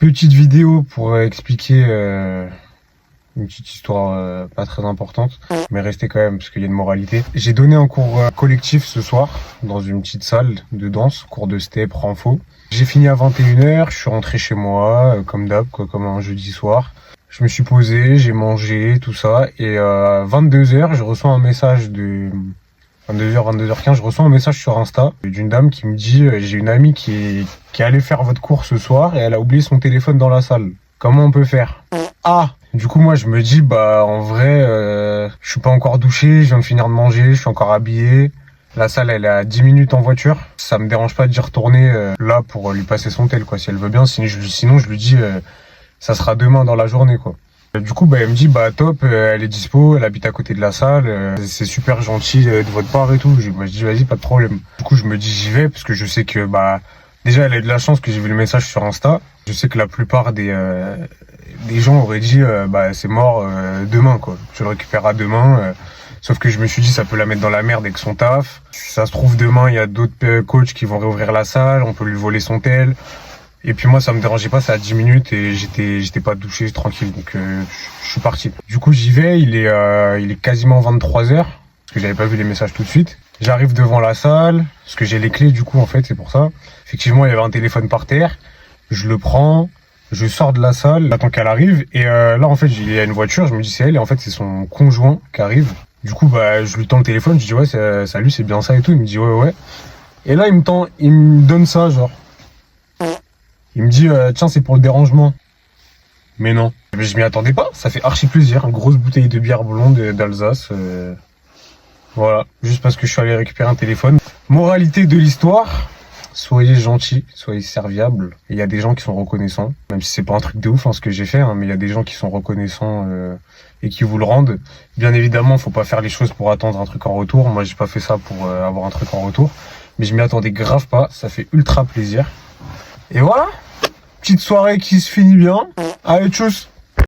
Petite vidéo pour expliquer une petite histoire pas très importante, mais restez quand même parce qu'il y a une moralité. J'ai donné un cours collectif ce soir dans une petite salle de danse, cours de step, renfo. J'ai fini à 21h, je suis rentré chez moi comme d'hab, comme un jeudi soir. Je me suis posé, j'ai mangé, tout ça, et à 22h, je reçois un message de 22h, 22h15, je reçois un message sur Insta d'une dame qui me dit j'ai une amie qui est allée faire votre cours ce soir et elle a oublié son téléphone dans la salle. Comment on peut faire? Ah! Du coup, moi, je me dis, bah, en vrai, je suis pas encore douché, je viens de finir de manger, je suis encore habillé. La salle, elle est à 10 minutes en voiture. Ça me dérange pas d'y retourner là pour lui passer son tel, quoi, si elle veut bien. Sinon, je lui dis, ça sera demain dans la journée, quoi. Du coup, bah, elle me dit, bah, top, elle est dispo, elle habite à côté de la salle, c'est super gentil de votre part et tout. Moi, je dis, vas-y, pas de problème. Du coup, je me dis, j'y vais, parce que je sais que, bah, déjà, elle a eu de la chance que j'ai vu le message sur Insta. Je sais que la plupart des gens auraient dit, bah, c'est mort, demain, quoi. Je le récupérerai demain. Sauf que je me suis dit, ça peut la mettre dans la merde avec son taf. Si ça se trouve, demain, il y a d'autres coachs qui vont réouvrir la salle, on peut lui voler son tel. Et puis moi, ça me dérangeait pas, c'est à 10 minutes et j'étais pas douché, tranquille, donc je suis parti. Du coup, j'y vais, il est quasiment 23h, parce que j'avais pas vu les messages tout de suite. J'arrive devant la salle, parce que j'ai les clés du coup, en fait, c'est pour ça. Effectivement, il y avait un téléphone par terre, je le prends, je sors de la salle, j'attends qu'elle arrive, et là, en fait, il y a une voiture, je me dis c'est elle, et en fait, c'est son conjoint qui arrive. Du coup, bah, je lui tends le téléphone, je dis ouais, salut, c'est bien ça et tout, il me dit ouais. Et là, il me donne ça, genre. Il me dit, tiens, c'est pour le dérangement. Mais non. Mais je m'y attendais pas. Ça fait archi plaisir. Une grosse bouteille de bière blonde d'Alsace. Voilà. Juste parce que je suis allé récupérer un téléphone. Moralité de l'histoire. Soyez gentils, soyez serviables. Il y a des gens qui sont reconnaissants. Même si c'est pas un truc de ouf, ce que j'ai fait, mais il y a des gens qui sont reconnaissants et qui vous le rendent. Bien évidemment, faut pas faire les choses pour attendre un truc en retour. Moi, j'ai pas fait ça pour avoir un truc en retour. Mais je m'y attendais grave pas. Ça fait ultra plaisir. Et voilà, petite soirée qui se finit bien. Allez, tchuss!